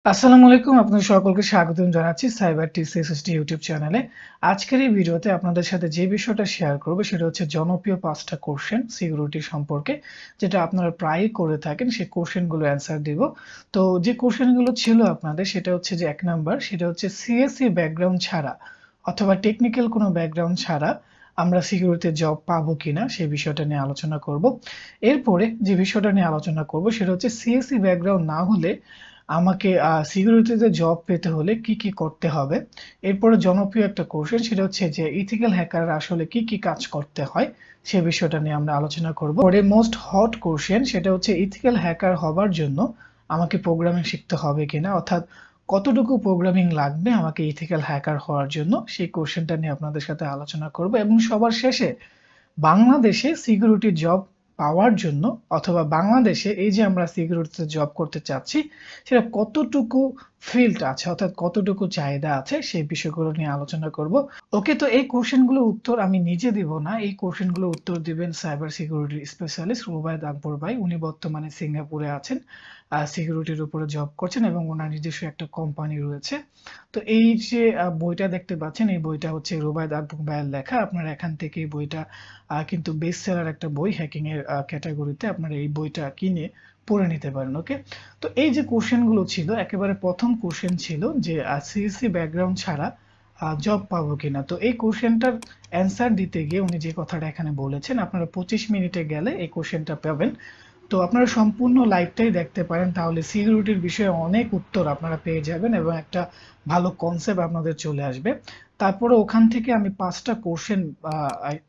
আসসালামু আলাইকুম, আপনাদের সকলকে স্বাগতম জানাচ্ছি CyberTeach360 ইউটিউব চ্যানেলে। আজকের এই ভিডিওতে আপনাদের সাথে যে বিষয়টা শেয়ার করব সেটা হচ্ছে জনপ্রিয় ৫টা কোশ্চেন সিকিউরিটি সম্পর্কে, যেটা আপনারা প্রায়ই করে থাকেন। সেই কোশ্চেনগুলো অ্যান্সার দিব। তো যে কোশ্চেনগুলো ছিল আপনাদের সেটা হচ্ছে যে ১ নাম্বার সেটা হচ্ছে CSE ব্যাকগ্রাউন্ড ছাড়া অথবা টেকনিক্যাল কোনো ব্যাকগ্রাউন্ড ছাড়া আমরা সিকিউরিটিতে জব পাবো কিনা সেই বিষয়টা নিয়ে আলোচনা করব। এরপরে যে বিষয়টা নিয়ে আলোচনা করব সেটা হচ্ছে CSE ব্যাকগ্রাউন্ড না হলে আমাকে সিকিউরিটিতে জব পেতে হলে কি, কি করতে হবে? এরপরে জনপ্রিয় একটা কোশ্চেন সেটা হচ্ছে যে ইথিক্যাল হ্যাকাররা আসলে কি, কি কাজ করতে হয়? সে বিষয়টা নিয়ে আমরা আলোচনা করব। পরে মোস্ট হট কোশ্চেন সেটা হচ্ছে ইথিক্যাল হ্যাকার হবার জন্য আমাকে প্রোগ্রামিং শিখতে হবে কিনা? অর্থাৎ কতটুকু প্রোগ্রামিং লাগবে আমাকে ইথিক্যাল হ্যাকার হওয়ার জন্য? সেই কোশ্চেনটা নিয়ে আপনাদের সাথে আলোচনা করব এবং সবার শেষে বাংলাদেশে সিকিউরিটি জব পাওয়ার জন্য অথবা বাংলাদেশে এই যে আমরা সিকিউরিটিতে জব করতে চাচ্ছি সেটা কতটুকু ফিল্ড আছে অর্থাৎ কতটুকু চাহিদা আছে সেই বিষয়গুলো নিয়ে আলোচনা করব। ওকে, তো এই কোশ্চেনগুলোর উত্তর আমি নিজে দিব না, এই কোশ্চেনগুলোর উত্তর দিবেন সাইবার সিকিউরিটি স্পেশালিস্ট রুবায়েত আকবর ভাই। উনি বর্তমানে সিঙ্গাপুরে আছেন, সিকিউরিটির উপরে জব করছেন এবং ওনার নিজস্ব একটা কোম্পানি রয়েছে। তো এই যে বইটা দেখতে পাচ্ছেন এই বইটা হচ্ছে রুবায়েত আকবর ভাইয়ের লেখা। আপনারা এখান থেকে এই বইটা কিন্তু বেস্ট সেলার একটা বই হ্যাকিং এর ক্যাটাগরিতে, আপনারা এই বইটা কিনে পড়ে নিতে পারেন। ওকে, তো এই যে কোশ্চেনগুলো ছিল একেবারে প্রথম কোশ্চেন ছিল যে সিএসসি ব্যাকগ্রাউন্ড ছাড়া জব পাবো কিনা। তো এই কোশ্চেনটার অ্যান্সার দিতে গিয়ে উনি যে কথাটা এখানে বলেছেন আপনারা 25 মিনিটে গেলে এই কোশ্চেনটা পাবেন। তো আপনারা সম্পূর্ণ লাইভটাই দেখতে পারেন, তাহলে সিকিউরিটির বিষয়ে অনেক উত্তর আপনারা পেয়ে যাবেন এবং একটা ভালো কনসেপ্ট আপনাদের চলে আসবে। তারপরে ওখান থেকে আমি ৫টা কোশ্চেন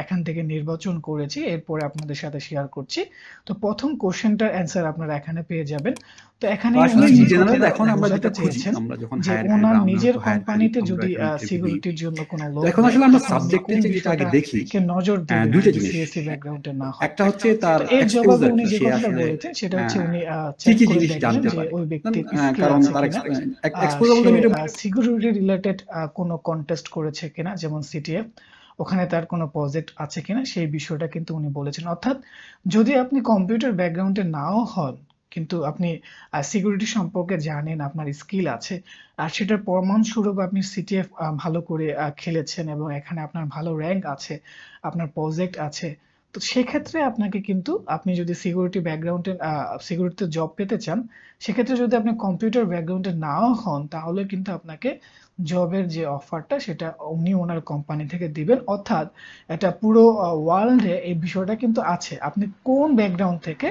এখান থেকে নির্বাচন করেছি, এরপরে আপনাদের সাথে শেয়ার করছি। তো প্রথম কোশ্চেনটার অ্যান্সার আপনারা এখানে পেয়ে যাবেন। তো এখানে উনি যে কথাটা এখন আমরা বোঝাতে যেটা খুঁজি, চেয়েছেন আমরা যখন যে হায়ার ওনার আমরা নিজের তো হায়ার করি, কোম্পানিতে আমরা যদি এখানে ইন্টারভিউ দিই। সিকিউরিটির জন্য কোনো তো লোক এখন নেয় আসলে আমরা তখন আপনি সাবজেক্টের কোন যে যেটা আগে দেখি, বিষয়টাকে নজর দিবেন দুইটা যদি জিনিস। সিএসসি ব্যাকগ্রাউন্ডে না হয়? একটা হচ্ছে তার তো এর জবাবে এক্সপোজার উনি কি, যে সে কথাটা আসলে বলেছেন সেটা হচ্ছে উনি কি চেক কি করে জিনিস দেখবেন জানতে যে পারে। ওই ব্যক্তির স্কিল কারণ আছে তার কিনা, এক্সপোজার সে বলতে আমি এটা সিকিউরিটি রিলেটেড কোনো কন্টেস্ট করেছে কিনা, যেমন সিটিএফ, ওখানে তার কোনো প্রজেক্ট আছে কিনা সেই বিষয়টা কিন্তু উনি বলেছেন। অর্থাৎ যদি আপনি কম্পিউটার ব্যাকগ্রাউন্ডে নাও হন কিন্তু আপনি সিকিউরিটি সম্পর্কে জানেন, আপনার স্কিল আছে, আর সেটার প্রমাণস্বরূপ আপনি সিটিএফ ভালো করে খেলেছেন এবং এখানে আপনার ভালো র্যাঙ্ক আছে, আপনার প্রজেক্ট আছে, তো সেক্ষেত্রে আপনাকে কিন্তু আপনি যদি সিকিউরিটি ব্যাকগ্রাউন্ডে সিকিউরিটিতে জব পেতে চান, সেক্ষেত্রে যদি আপনি কম্পিউটার ব্যাকগ্রাউন্ডে নাও হন তাহলে কিন্তু আপনাকে জবের যে অফারটা সেটা উনি ওনার কোম্পানি থেকে দিবেন। অর্থাৎ এটা পুরো ওয়ার্ল্ডে এই বিষয়টা কিন্তু আছে, আপনি কোন ব্যাকগ্রাউন্ড থেকে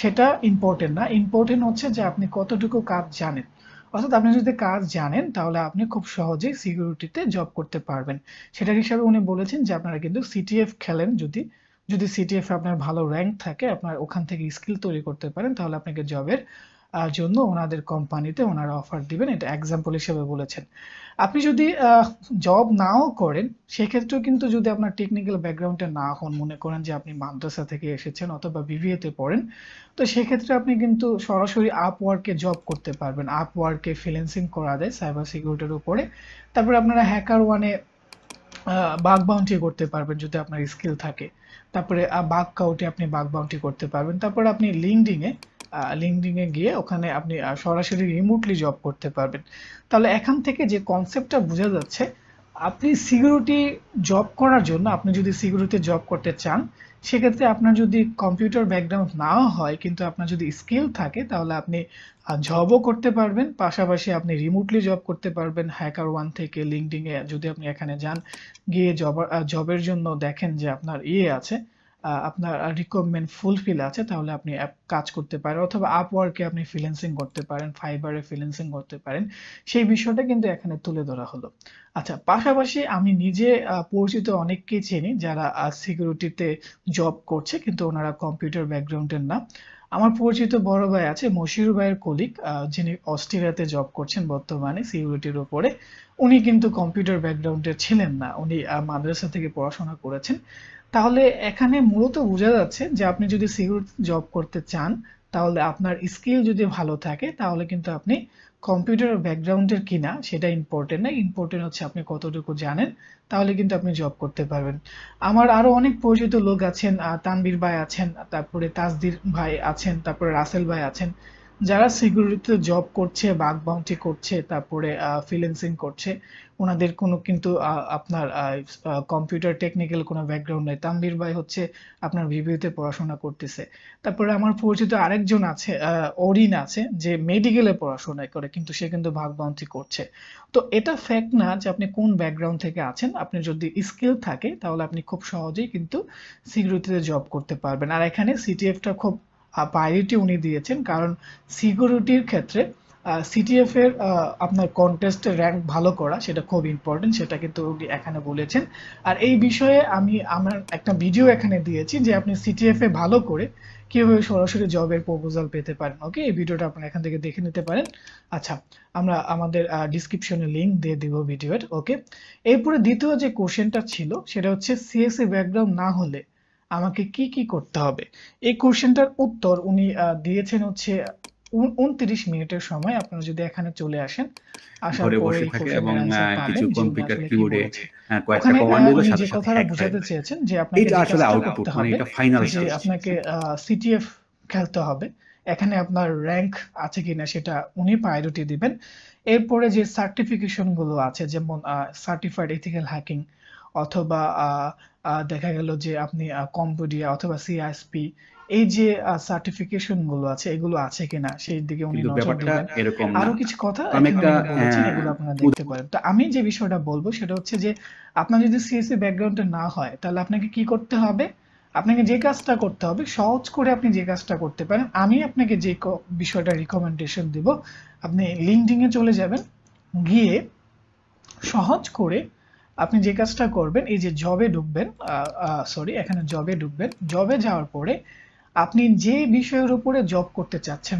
সেটা ইম্পর্টেন্ট না, ইম্পর্টেন্ট হচ্ছে যে আপনি কতটুকু কাজ জানেন। অর্থাৎ আপনি যদি কাজ জানেন তাহলে আপনি খুব সহজেই সিকিউরিটিতে জব করতে পারবেন। সেটার হিসাবে উনি বলেছেন যে আপনারা কিন্তু সিটিএফ খেলেন, যদি যদি সিটিএফ আপনার ভালো র্যাঙ্ক থাকে, আপনার ওখান থেকে স্কিল তৈরি করতে পারেন, তাহলে আপনাকে জবের জন্য ওনাদের কোম্পানিতে ওনারা অফার দিবেন, এটা এক্সাম্পল হিসেবে বলেছেন। আপনি যদি জব নাও করেন সেক্ষেত্রেও কিন্তু যদি আপনার টেকনিক্যাল ব্যাকগ্রাউন্ডে না হন, মনে করেন যে আপনি মাদ্রাসা থেকে এসেছেন অথবা বিবিএ তে পড়েন, তো সেক্ষেত্রে আপনি কিন্তু সরাসরি আপওয়ার্কে জব করতে পারবেন। আপওয়ার্কে ফ্রিল্যান্সিং করা যায় সাইবার সিকিউরিটির উপরে। তারপরে আপনারা হ্যাকার ওয়ানে বাগ বাউন্টি করতে পারবেন যদি আপনার স্কিল থাকে। তারপরে বাগ কাউটে আপনি বাগ বাউন্টি করতে পারবেন। তারপরে আপনি লিঙ্কডিনে গিয়ে ওখানে আপনি সরাসরি রিমোটলি জব করতে পারবেন। তাহলে এখান থেকে যে কনসেপ্টটা বোঝা যাচ্ছে, আপনি সিকিউরিটি জব করার জন্য, আপনি যদি সিকিউরিটি জব করতে চান সেক্ষেত্রে আপনার যদি কম্পিউটার ব্যাকগ্রাউন্ড নাও হয় কিন্তু আপনার যদি স্কিল থাকে তাহলে আপনি জবও করতে পারবেন, পাশাপাশি আপনি রিমোটলি জব করতে পারবেন হ্যাকার ওয়ান থেকে। লিঙ্কডিনে যদি আপনি এখানে যান, গিয়ে জবের জন্য দেখেন যে আপনার আছে, আপনার রিকোয়ারমেন্ট ফুলফিল আছে, তাহলে আপনি কাজ করতে পারেন, অথবা আপওয়ার্কে আপনি ফ্রিল্যান্সিং করতে পারেন, ফাইবারে ফ্রিল্যান্সিং করতে পারেন। সেই বিষয়টা কিন্তু এখানে তুলে ধরা হলো। আচ্ছা, পাশাপাশি আমি নিজে পরিচিত অনেককেই চিনি যারা সিকিউরিটিতে জব করছে কিন্তু ওনারা কম্পিউটার ব্যাকগ্রাউন্ডের না। আমার পরিচিত বড় ভাই আছে, মশিউর ভাইয়ের কলিগ, যিনি অস্ট্রেলিয়াতে জব করছেন বর্তমানে সিকিউরিটির উপরে। উনি কিন্তু কম্পিউটার ব্যাকগ্রাউন্ডের ছিলেন না, উনি মাদ্রাসা থেকে পড়াশোনা করেছেন। তাহলে এখানে মূলত বোঝা যাচ্ছে যে আপনি যদি সিকিউরিটি জব করতে চান তাহলে আপনার স্কিল যদি ভালো থাকে তাহলে কিন্তু আপনি কম্পিউটার ব্যাকগ্রাউন্ডের কিনা সেটা ইম্পর্টেন্ট না, ইম্পর্টেন্ট হচ্ছে আপনি কতটুকু জানেন, তাহলে কিন্তু আপনি জব করতে পারবেন। আমার আরো অনেক পরিচিত লোক আছেন, তানভীর ভাই আছেন, তারপরে তাজদির ভাই আছেন, তারপরে রাসেল ভাই আছেন, যারা সিকিউরিটিতে জব করছে, বাগ বাউন্টি করছে, তারপরে ফ্রিল্যান্সিং করছে, ওনাদের কোনো কিন্তু আপনার কম্পিউটার টেকনিক্যাল কোনো ব্যাকগ্রাউন্ড নেই। তানভীর ভাই হচ্ছে আপনার ভিভিতে পড়াশোনা করতেছে। তারপরে আমার পরিচিত আরেকজন আছে, অরিন আছে, যে মেডিকেলে পড়াশোনা করে, কিন্তু সে কিন্তু বাগ বাউন্টি করছে। তো এটা ফ্যাক্ট না যে আপনি কোন ব্যাকগ্রাউন্ড থেকে আছেন, আপনি যদি স্কিল থাকে তাহলে আপনি খুব সহজেই কিন্তু সিকিউরিটিতে জব করতে পারবেন। আর এখানে সিটিএফটা খুব প্রায়োরিটি উনি দিয়েছেন, কারণ সিকিউরিটির ক্ষেত্রে সিটিএফ এর আপনার কন্টেস্টের র্যাঙ্ক ভালো করা সেটা খুব ইম্পর্টেন্ট, সেটা কিন্তু উনি এখানে বলেছেন। আর এই বিষয়ে আমি আমার একটা ভিডিও এখানে দিয়েছি যে আপনি সিটিএফ এ ভালো করে কিভাবে সরাসরি জবের প্রপোজাল পেতে পারেন। ওকে, এই ভিডিওটা আপনারা এখান থেকে দেখে নিতে পারেন। আচ্ছা, আমরা আমাদের ডিসক্রিপশনে লিংক দিয়ে দিব ভিডিওর। ওকে, এরপরে দ্বিতীয় যে কোশ্চেনটা ছিল সেটা হচ্ছে সিএসএ ব্যাকগ্রাউন্ড না হলে আমাকে কি কি করতে হবে। এই কোশ্চেনটার উত্তর উনি দিয়েছেন হচ্ছে 29 মিনিটের সময়। আপনারা যদি এখানে চলে আসেন, আসার ঘরে পরে বসে এই থাকে কোশ্চেনের এবং অ্যান্সার কিছু পাবেন যে উনি কম্পিউটার আসলে কি কিবোর্ডে বলেছে। কয়েকটা ওখানে কমান্ড দিলে উনি সাথে যে সাথে কথাটা হ্যাক হয়ে বোঝাতে যায়। চেয়েছেন যে আপনাকে এটা যে আসলে কাজটা আউটপুট, করতে মানে হবে এটা ফাইনাল যে স্টেজ। আপনাকে সিটিএফ খেলতে হবে। এখানে আপনার র্যাঙ্ক আছে কিনা সেটা উনি প্রায়োরিটি দিবেন। এরপরে যে সার্টিফিকেশন গুলো আছে, যেমন সার্টিফাইড এথিক্যাল হ্যাকিং, অথবা দেখা গেল যে আপনি কম্বোডিয়া অথবা সিআইএসপি, এই যে সার্টিফিকেশন গুলো আছে এগুলো আছে কিনা সেই দিকে উনি কিন্তু নজর ব্যাপারটা দিবেন। এরকম না। আরো কিছু কথা আমি এখানে একটা উনি বলেছেন, এগুলো আপনারা দেখতে পারেন। তো আমি যে বিষয়টা বলবো সেটা হচ্ছে যে আপনার যদি সিএসসি ব্যাকগ্রাউন্ডে না হয় তাহলে আপনাকে কি করতে হবে, আপনাকে যে কাজটা করতে হবে সহজ করে আপনি যে কাজটা করতে পারেন, আমি আপনাকে যে বিষয়টা রিকমেন্ডেশন দিব, আপনি লিঙ্কডইনে চলে যাবেন, গিয়ে সহজ করে আপনি যে কাজটা করবেন, এই যে জবে ঢুকবেন, সরি এখানে জবে ঢুকবেন, জবে যাওয়ার পরে আপনি যে বিষয়ের উপরে জব করতে চাচ্ছেন,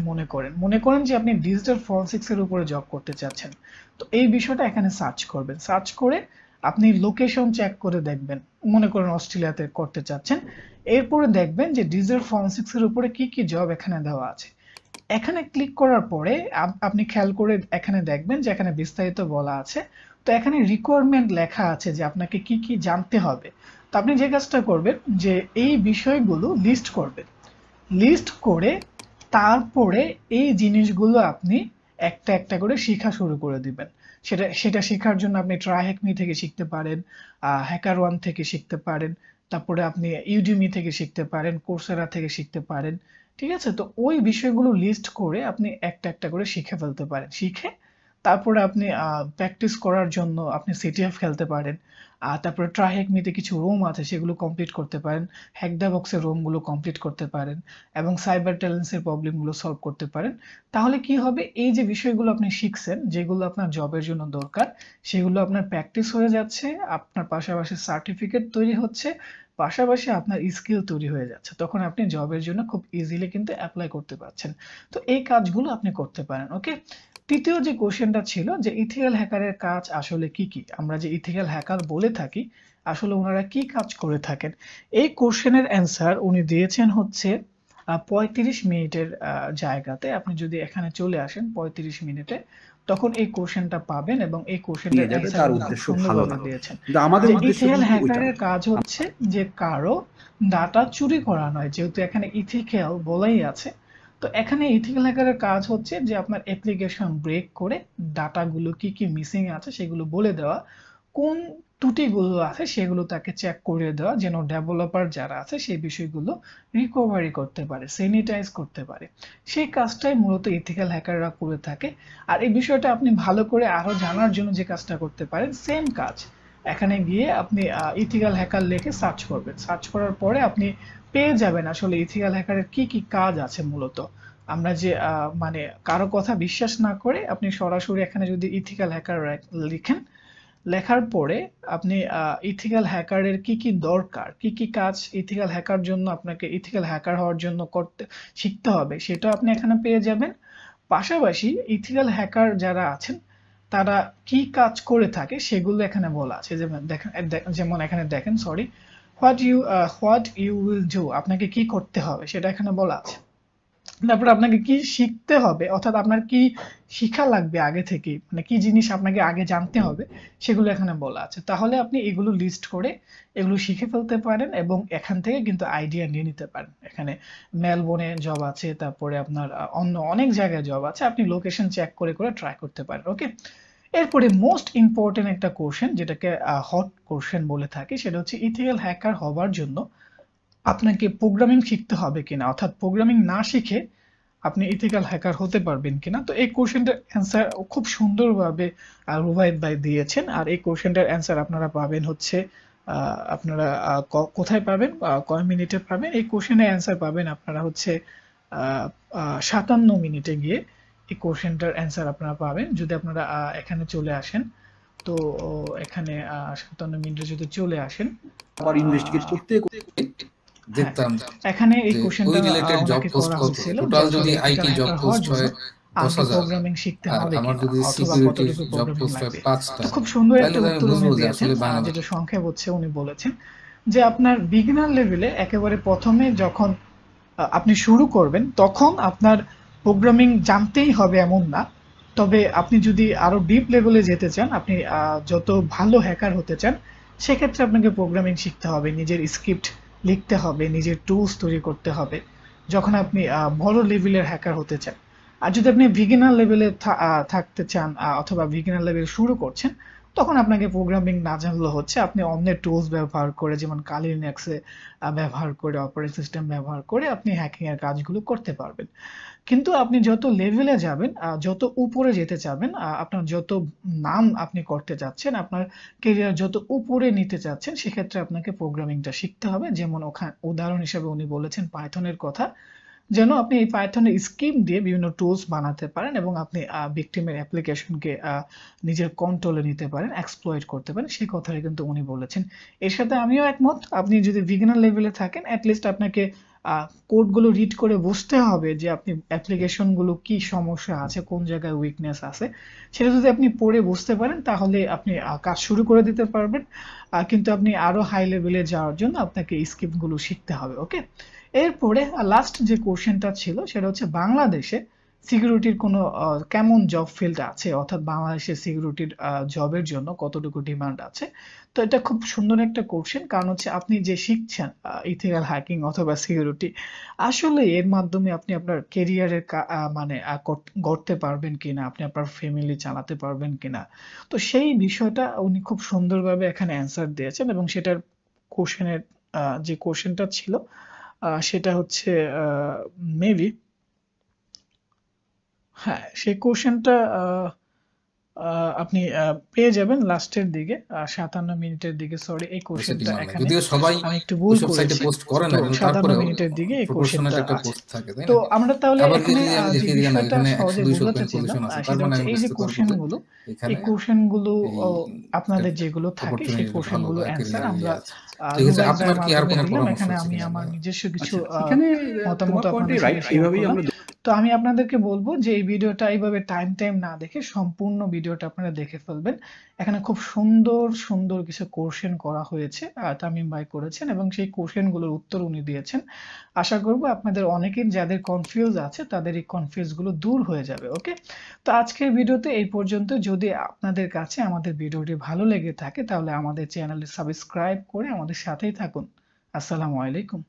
মনে করেন যে আপনি ডিজিটাল ফরেনসিক্স এর উপরে জব করতে চাচ্ছেন, তো এই বিষয়টা এখানে সার্চ করবেন। সার্চ করে আপনি লোকেশন চেক করে দেখবেন, মনে করেন অস্ট্রেলিয়াতে করতে চাচ্ছেন, এরপরে দেখবেন যে ডিজিটাল ফরেনসিক্স এর উপরে কি কি জব এখানে দেওয়া আছে। এখানে ক্লিক করার পরে আপনি খেয়াল করে এখানে দেখবেন যে এখানে বিস্তারিত বলা আছে। তো এখানে রিকোয়ারমেন্ট লেখা আছে যে আপনাকে কি কি জানতে হবে। তো আপনি যে কাজটা করবেন যে এই বিষয়গুলো লিস্ট করবেন, লিস্ট করে তারপরে এই জিনিসগুলো আপনি একটা একটা করে শেখা শুরু করে দিবেন। সেটা সেটা শেখার জন্য আপনি ট্রাইহ্যাকমি থেকে শিখতে পারেন, হ্যাকার ওয়ান থেকে শিখতে পারেন, তারপরে আপনি ইউডিমি থেকে শিখতে পারেন, কোর্সেরা থেকে শিখতে পারেন। ঠিক আছে, তো ওই বিষয়গুলো লিস্ট করে আপনি একটা একটা করে শিখে ফেলতে পারেন। শিখে তারপরে আপনি প্র্যাকটিস করার জন্য আপনি সিটিএফ খেলতে পারেন। তারপরে ট্রাইহ্যাকমিতে কিছু রুম আছে সেগুলো কমপ্লিট করতে পারেন, হ্যাকডাবক্সের রুমগুলো কমপ্লিট করতে পারেন, এবং সাইবার ট্যালেন্টসের প্রবলেমগুলো সলভ করতে পারেন। তাহলে কি হবে, এই যে বিষয়গুলো আপনি শিখছেন যেগুলো আপনার জবের জন্য দরকার, সেগুলো আপনার প্র্যাকটিস হয়ে যাচ্ছে, আপনার পাশাপাশি সার্টিফিকেট তৈরি হচ্ছে, পাশাপাশি আপনার স্কিল তৈরি হয়ে যাচ্ছে, তখন আপনি জবের জন্য খুব ইজিলি কিন্তু অ্যাপ্লাই করতে পারছেন। তো এই কাজগুলো আপনি করতে পারেন। ওকে, তৃতীয় যে কোশ্চেনটা ছিল যে ইথিক্যাল হ্যাকারের কাজ আসলে কি কি, আমরা যে ইথিক্যাল হ্যাকার বলে থাকি আসলে ওনারা কি কাজ করে থাকেন, এই কোশ্চেনের অ্যান্সার উনি দিয়েছেন হচ্ছে 35 মিনিটের জায়গাতে। আপনি যদি এখানে চলে আসেন 35 মিনিটে, তখন এই কোশ্চেনটা পাবেন, এবং এই কোশ্চেনটার নিয়ে যাবে, অ্যান্সার তার উনি খুব উদ্দেশ্য ভালো সুন্দরভাবে না, দিয়েছেন। কিন্তু আমাদের যে উদ্দেশ্য ইথিক্যাল কিন্তু ওইটা হ্যাকারের না। কাজ হচ্ছে যে কারো ডাটা চুরি করা নয়, যেহেতু এখানে ইথিক্যাল বলাই আছে। তো এখানে ইথিক্যাল হ্যাকারের কাজ হচ্ছে যে আপনার অ্যাপ্লিকেশন ব্রেক করে ডাটাগুলো কি কি মিসিং আছে সেগুলো বলে দেওয়া, কোন ত্রুটিগুলো আছে সেগুলো তাকে চেক করে দেওয়া, যেন ডেভেলপার যারা আছে সেই বিষয়গুলো রিকভারি করতে পারে, স্যানিটাইজ করতে পারে। সেই কাজটাই মূলত ইথিক্যাল হ্যাকাররা করে থাকে। আর এই বিষয়টা আপনি ভালো করে আরো জানার জন্য যে কাজটা করতে পারেন, সেম কাজ, এখানে গিয়ে আপনি ইথিক্যাল হ্যাকার লিখে সার্চ করবেন, সার্চ করার পরে আপনি পেয়ে যাবেন আসলে ইথিক্যাল হ্যাকারের কি কি কাজ আছে মূলত। আমরা যে মানে কারো কথা বিশ্বাস না করে আপনি সরাসরি এখানে যদি ইথিক্যাল হ্যাকার লিখেন, লেখার পরে আপনি ইথিক্যাল হ্যাকারের কি কি দরকার, কি কি কাজ ইথিক্যাল হ্যাকার জন্য আপনাকে ইথিক্যাল হ্যাকার হওয়ার জন্য করতে শিখতে হবে, সেটা আপনি এখানে পেয়ে যাবেন। পাশাপাশি ইথিক্যাল হ্যাকার যারা আছেন তারা কি কাজ করে থাকে সেগুলো এখানে বলা আছে। যেমন দেখেন, যেমন এখানে দেখেন, sorry, what you will do, আপনাকে কি করতে হবে সেটা এখানে বলা আছে। তারপর আপনাকে কি শিখতে হবে, অর্থাৎ আপনার কি শিখা লাগবে আগে থেকে, মানে কি জিনিস আপনাকে আগে জানতে হবে সেগুলো এখানে বলা আছে। তাহলে আপনি এগুলো লিস্ট করে এগুলো শিখে ফেলতে পারেন এবং এখান থেকে কিন্তু আইডিয়া নিয়ে নিতে পারেন। এখানে মেলবোর্নে জব আছে, তারপরে আপনার অন্য অনেক জায়গায় জব আছে, আপনি লোকেশন চেক করে করে ট্রাই করতে পারেন। ওকে, এরপরে মোস্ট ইম্পর্টেন্ট একটা কোশ্চেন যেটাকে হট কোশ্চেন বলে থাকি, সেটা হচ্ছে ইথিক্যাল হ্যাকার হওয়ার জন্য আপনাকে প্রোগ্রামিং শিখতে হবে কিনা, অর্থাৎ প্রোগ্রামিং না শিখে আপনি ইথিক্যাল হ্যাকার হতে পারবেন কিনা। তো এই কোশ্চেনটার অ্যান্সার খুব সুন্দরভাবে রুবাইদ ভাই দিয়েছেন। আর এই কোশ্চেনটার অ্যান্সার আপনারা পাবেন হচ্ছে আপনারা কোথায় পাবেন, কয় মিনিটে পাবেন এই কোশ্চেনের অ্যান্সার পাবেন আপনারা হচ্ছে 57 মিনিটে গিয়ে এই কোশ্চেনটার অ্যান্সার আপনারা পাবেন যদি আপনারা এখানে চলে আসেন। তো এখানে 57 মিনিটে যদি চলে আসেন আবার ইনভেস্টিগেট করতে দেখতাম এখানে এই যে কোশ্চেনটা ওই রিলেটেড জব ওনাকে পোস্ট করা কত, হয়েছিল টোটাল যদি আইটি জব পোস্ট হয় আগে 10,000 প্রোগ্রামিং শিখতে আর হবে আমার কিনা যদি অথবা সিকিউরিটির কতটুকু জব প্রোগ্রামিং পোস্ট হয় লাগবে। 5টা, তো খুব সুন্দর তাহলে একটা আমি উত্তর বুঝবো উনি যে দিয়েছেন, আসলে বাংলা যেটা সংক্ষেপ হচ্ছে উনি বলেছেন যে আপনার বিগিনার লেভেলে একেবারে প্রথমে যখন আপনি শুরু করবেন তখন আপনার প্রোগ্রামিং জানতেই হবে এমন না, তবে আপনি যদি আরো ডিপ লেভেলে যেতে চান, আপনি যত ভালো হ্যাকার হতে চান সেক্ষেত্রে আপনাকে প্রোগ্রামিং শিখতে হবে, নিজের স্ক্রিপ্ট লিখতে হবে, নিজের টুলস তৈরি করতে হবে যখন আপনি বড় লেভেলের হ্যাকার হতে চান। আর যদি আপনি বিগিনার লেভেলে থাকতে চান অথবা বিগিনার লেভেল শুরু করছেন, তখন আপনাকে প্রোগ্রামিং না জানলেও হচ্ছে, আপনি অন্যের টুলস ব্যবহার করে যেমন কালি লিনাক্সে ব্যবহার করে অপারেটিং সিস্টেম ব্যবহার করে আপনি হ্যাকিং এর কাজগুলো করতে পারবেন। কিন্তু আপনি যত লেভেলে যাবেন, যত উপরে যেতে চাবেন, আপনার যত নাম আপনি করতে চাচ্ছেন, আপনার কেরিয়ার যত উপরে নিতে চাচ্ছেন, সেক্ষেত্রে আপনাকে প্রোগ্রামিংটা শিখতে হবে। যেমন ওখানে উদাহরণ হিসেবে উনি বলেছেন পাইথনের কথা, যেন আপনি এই পাইথনের স্কিম দিয়ে বিভিন্ন টুলস বানাতে পারেন এবং আপনি ভিকটিমের অ্যাপ্লিকেশনকে নিজের কন্ট্রোলে নিতে পারেন, এক্সপ্লয়েট করতে পারেন, সেই কথাই কিন্তু উনি বলেছেন। এর সাথে আমিও একমত, আপনি যদি বিগিনার লেভেলে থাকেন অ্যাটলিস্ট আপনাকে কোডগুলো রিড করে বুঝতে হবে যে আপনি অ্যাপ্লিকেশনগুলো কি সমস্যা আছে, কোন জায়গায় উইকনেস আছে, সেটা যদি আপনি পড়ে বুঝতে পারেন তাহলে আপনি কাজ শুরু করে দিতে পারবেন। কিন্তু আপনি আরো হাই লেভেলে যাওয়ার জন্য আপনাকে স্কিপগুলো শিখতে হবে। ওকে, এরপরে লাস্ট যে কোশ্চেনটা ছিল সেটা হচ্ছে বাংলাদেশে সিকিউরিটির কোনো কেমন জব ফিল্ড আছে, অর্থাৎ বাংলাদেশের সিকিউরিটির জবের জন্য কতটুকু ডিমান্ড আছে। তো এটা খুব সুন্দর একটা কোশ্চেন, কারণ হচ্ছে আপনি যে শিখছেন ইথিক্যাল হ্যাকিং অথবা সিকিউরিটি, আসলে এর মাধ্যমে আপনি আপনার কেরিয়ারের মানে গড়তে পারবেন কিনা, আপনি আপনার ফ্যামিলি চালাতে পারবেন কিনা। তো সেই বিষয়টা উনি খুব সুন্দরভাবে এখানে অ্যান্সার দিয়েছেন এবং সেটার কোশ্চেনের যে কোশ্চেনটা ছিল সেটা হচ্ছে মেবি, হ্যাঁ সেই কোশ্চেনটা আপনি পেয়ে যাবেন লাস্টের দিকে 57 মিনিটের দিকে। সরি, এই কোশ্চেনটা এখানে যদিও সবাই আমি একটু ভুল ওইসব সাইটে করেছি। পোস্ট করে না, তো কিন্তু 57 তারপরে মিনিটের দিকে এই প্রফেশনাল কোশ্চেনটা একটা আছে। পোস্ট থাকে, তাই তো না? আমরা তাহলে আবার এখানে যদি আমি যে দেখিয়ে দিই না, বিষয়টা এখানে সহজে 100-200 বোঝাতে পজিশন চাইলাম আছে, তার সেটা মানে হচ্ছে আমি এই যে বুঝতে পারবো যে কোশ্চেনগুলো, এই এখানে কোশ্চেনগুলো এই আপনাদের যেগুলো থাকে সেই অপরচুনিটি ভালো কোশ্চেনগুলো বা অ্যান্সার ক্যারিয়ার আমরা আছে। ঠিক আছে, রুবাইদ আপনার ভাইয়ের কি আর মাধ্যমে কোনো দিলাম। পরামর্শ এখানে আছে আমি কিনা? আমার নিজস্ব কিছু আচ্ছা, এখানে মতামত তোমার পয়েন্টে আপনাদের রাইট, সাথে শেয়ার এইভাবেই করলাম। আমরা তো আমি আপনাদেরকে বলবো যে এই ভিডিওটা এইভাবে টাইম না দেখে সম্পূর্ণ ভিডিওটা আপনারা দেখে ফেলবেন। এখানে খুব সুন্দর সুন্দর কিছু কোশ্চেন করা হয়েছে, তামিম ভাই করেছেন এবং সেই কোশ্চেনগুলোর উত্তর উনি দিয়েছেন। আশা করব আপনাদের অনেকের যাদের কনফিউজ আছে তাদের এই কনফিউজ গুলো দূর হয়ে যাবে। ওকে, তো আজকের ভিডিওতে এই পর্যন্ত। যদি আপনাদের কাছে আমাদের ভিডিওটি ভালো লেগে থাকে তাহলে আমাদের চ্যানেলে সাবস্ক্রাইব করে আমাদের সাথেই থাকুন। আসসালামু আলাইকুম।